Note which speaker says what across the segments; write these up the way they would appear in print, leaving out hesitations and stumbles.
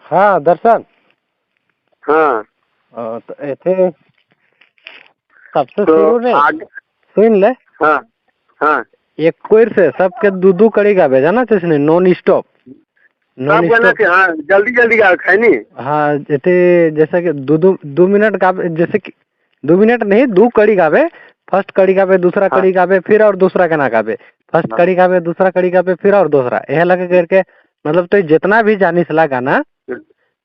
Speaker 1: हाँ दर्शन।
Speaker 2: हाँ
Speaker 1: तो ऐसे सबसे
Speaker 2: तो
Speaker 1: शुरू में
Speaker 2: आगे।
Speaker 1: सुन ले।
Speaker 2: हाँ हाँ
Speaker 1: एक कोई से सबके दो कड़ी गावे जाना जिसने नॉन स्टॉप
Speaker 2: सब गाना के। हाँ जल्दी जल्दी गा है नी।
Speaker 1: हाँ जैसे कि दो मिनट गावे, जैसे कि 2 मिनट नहीं, 2 कड़ी गावे। फर्स्ट कड़ी गावे, दूसरा
Speaker 2: हाँ
Speaker 1: कड़ी गावे, फिर और दूसरा गाना गावे। फर्स्ट
Speaker 2: हाँ
Speaker 1: कड़ी गावे, दूसरा कड़ी गावे, फिर और दूसरा, यह लगे करके। मतलब तो जितना भी जानी सला गाना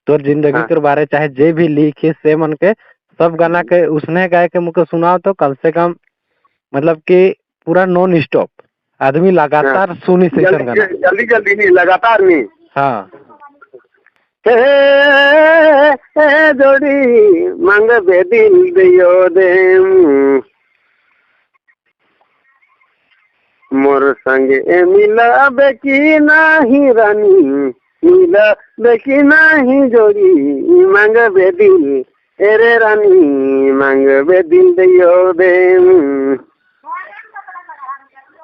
Speaker 1: तोर जिंदगी
Speaker 2: हाँ
Speaker 1: के बारे, चाहे जे भी लिखी से मन के सब गाना के उसने गाय के मुझे सुनाओ तो कम से कम, मतलब कि पूरा नॉन स्टॉप आदमी
Speaker 2: हाँ।
Speaker 1: लगातार सुनी सैसन गाना।
Speaker 2: जल्दी जल्दी नहीं, लगातार नहीं।
Speaker 1: हाँ
Speaker 2: जोड़ी मांग बेदिल दियो दे मोर संगे मिला बेकी नाही रानी, मिला बेकी नाही जोड़ी मांग बेदिल एरे रानी, मांग बेदिल दियो दे।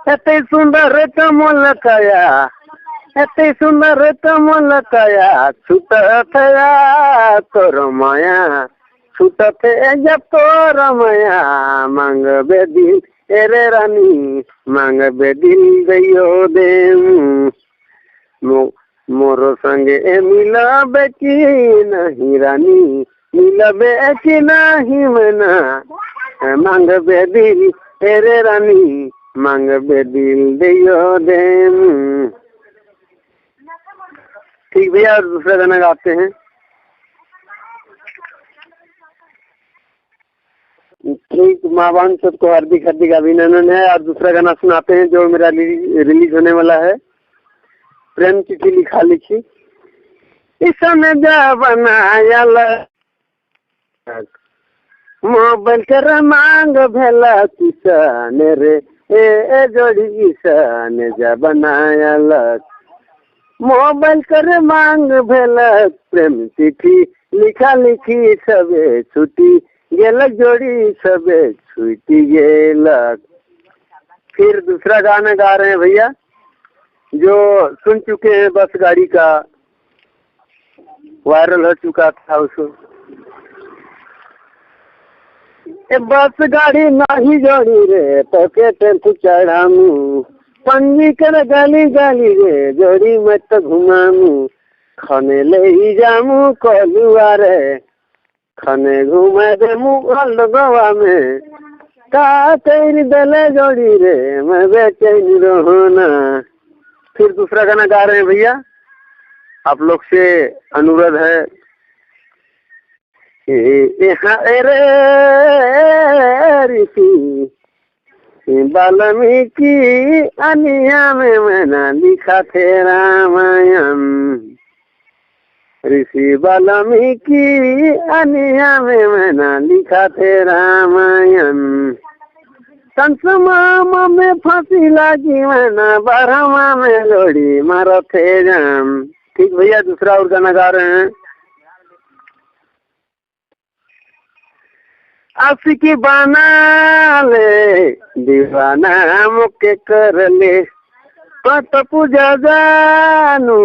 Speaker 2: एते सुंदर कमल काया, एते सुंदर कमल काया, छूट थया तोर माया, छूट थे जब तोर माया, मांग बेदिल एरे रानी, मांग बेदिल दियो दे। मोर संगे मिला बेकी नहीं रानी, मिला बेकी नहीं मना, मांग बेदिल एरे रानी, मांग बेदिल दियो दे। ठीक भैया, दूसरा गाना गाते हैं। ठीक, माँ बान सबको हार्दिक हार्दिक अभिनंदन है। और दूसरा गाना सुनाते हैं जो मेरा रिलीज होने वाला है। प्रेम चिट्ठी लिखा लिखी, इसने जा बनाया मोबाइल कर मांग भेला किसान रे, ए जोड़ी किसान जा बनाया लक, मोबाइल कर मांग भेलक प्रेम चिट्ठी लिखा लिखी सबे छुट्टी गेलक, जोड़ी सबे छुट्टी गेलक। फिर दूसरा गाना गा रहे हैं भैया, जो सुन चुके हैं, बस गाड़ी का वायरल हो चुका था उसको। बस गाड़ी नाही जोड़ी रे तो के टेम्पू चढ़ामू, पंजी कर गाली गाली रे जोड़ी मत घुमामू, खाने ले ही जामू कलुआ रे, खाने घुमा दे मुगल गोवा में, का तेरी दले जोड़ी रे मैं बेचैन रोना। फिर दूसरा गाना गा रहे हैं भैया, आप लोग से अनुरोध है। रे ऋषि वाल्मीकि अनिया में मैंने लिखा थे रामायण, ऋषि वाल्मीकि अनिया में मैंने लिखा थे रामायण, कंसमामा में फांसी लगी मैंने, बारहवा में लोड़ी मारा थे जाम। ठीक भैया, दूसरा और गाना गा रहे हैं। आशिकी बना ले दीवाना मुके कर ले, पत पूजा जानू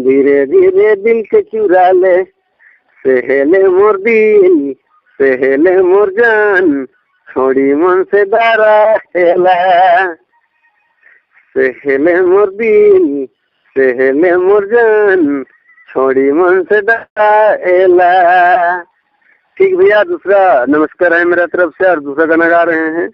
Speaker 2: धीरे धीरे दिल के चुरा ले, सहेले मोर दिल सहेले मोर जान, छोड़ी मन से दारा हेला, सहेले मोर दिल सहेले मोर जान, छोड़ी मन से दारा हेला। ठीक भैया, दूसरा नमस्कार है मेरा तरफ से, और दूसरा गाना गा रहे हैं।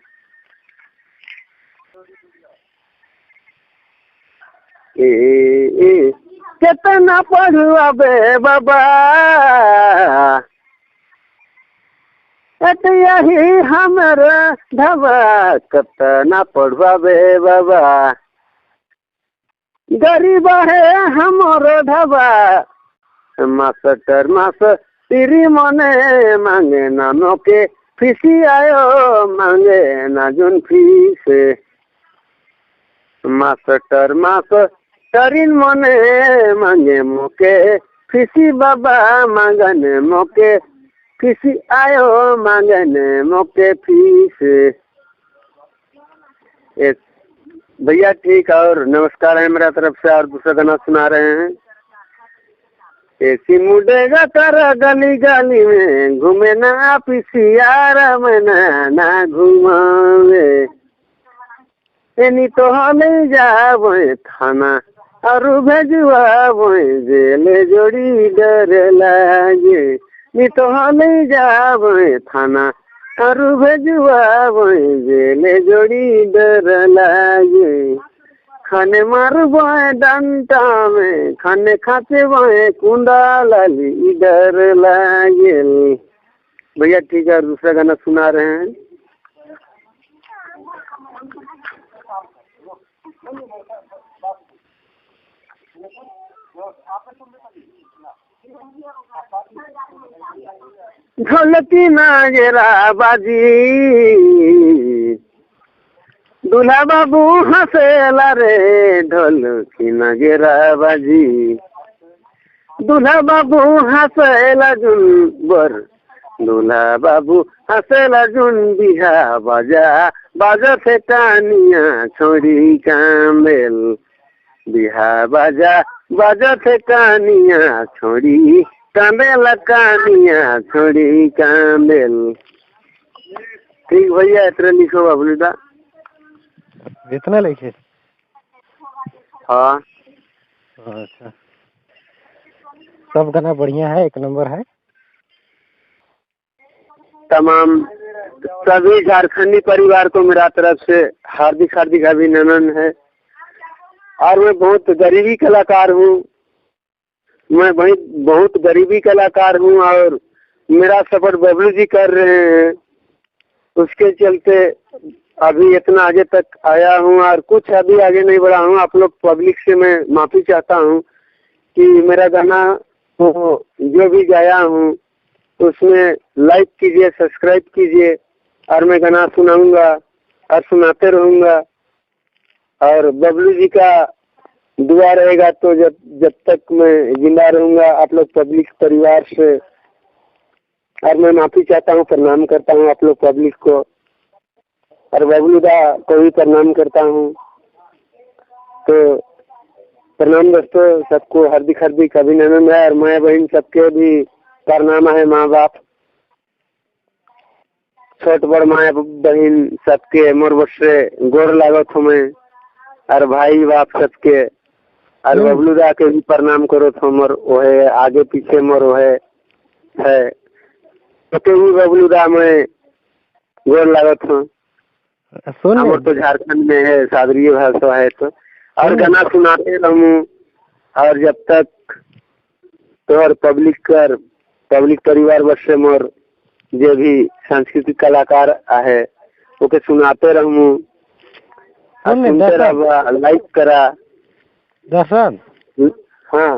Speaker 2: कितना पढ़ुआ बे बाबा, यही हमारा ढबा, कितना पढ़ुआ बे बाबा, गरीब है हमारो ढबा, मास्टर मास्टर तेरी मने मांगे ना नोके, फीसी आयो मांगे ना जुन फीस, मास्टर मास्टर तरीन मने मांगे मोके, फीसी बाबा मांगने मोके, फीसी आयो मांगने मोके फीस। भैया ठीक, और नमस्कार है मेरा तरफ से, और दूसरा गाना सुना रहे हैं। ऐसी मुडेगा तारा गली गली में घूमे ना पिसियार में ना घुमावे एनी तो हमें जावे थाना और भेजुआवे जेले जोड़ी डर लागे नी तो हमें जावे थाना और भेजुआवे जेले जोड़ी डर लागे खाने मार बाए डंटा में खाने खाते बाए कुंडा लाली डर लागे। भैया ठीक है, दूसरा गाना सुना रहे हैं। ढोलकी नागेरा बाजी दूल्हा बाबू हंसेला रे ढोलकी नागेरा बाजी दूल्हा बाबू हंसेला जुन बर दूल्हा बाबू हंसेला जुन बिहा बाजा बाजा से कानिया छोड़ी कामेल बिहा बाजा बाजा से कानिया छोड़ी कामेल कानिया छोड़ी कामेल। ठीक भैया, इतना लिखो बबलू दा।
Speaker 1: इतना लिखे?
Speaker 2: हाँ
Speaker 1: अच्छा, सब गाना बढ़िया है, एक नंबर है।
Speaker 2: तमाम सभी झारखंडी परिवार को मेरा तरफ से हार्दिक हार्दिक अभिनंदन है। और मैं बहुत गरीबी कलाकार हूँ, मैं बहुत गरीबी कलाकार हूँ और मेरा सपोर्ट बबलू जी कर रहे हैं, उसके चलते अभी इतना आगे तक आया हूँ और कुछ अभी आगे नहीं बढ़ा हूँ। आप लोग पब्लिक से मैं माफी चाहता हूँ कि मेरा गाना तो जो भी गाया हूँ उसमें लाइक कीजिए, सब्सक्राइब कीजिए और मैं गाना सुनाऊंगा और सुनाते रहूंगा। और बबलू जी का दुआ रहेगा तो जब तक मैं जिंदा रहूंगा आप लोग पब्लिक परिवार से। और मैं माफी चाहता हूँ, प्रणाम करता हूँ आप लोग पब्लिक को और बबलू दा को भी प्रणाम करता हूँ। तो प्रणाम दोस्तों, सबको हार्दिक हार्दिक अभिनंदन है। और माँ बहन सबके भी प्रणाम है, माँ बाप छोट बड़ माँ बहन सबके मोर बसे गोर लागत हमें और भाई बाप सबके और बबलू दा के भी प्रणाम करो तो मोर ओहे आगे पीछे मोर ओहे है तो भी बबलू दा में गोर लागत हूँ। हमर तो झारखंड में है, सादरीय भाषा है तो और गाना सुनाते रहूं। और जब तक तोहर पब्लिक परिवार बसे मोर जो भी सांस्कृतिक कलाकार है ओके सुनाते रहूं और सुनते रहा, लाइक करा।
Speaker 1: दर्शन
Speaker 2: हाँ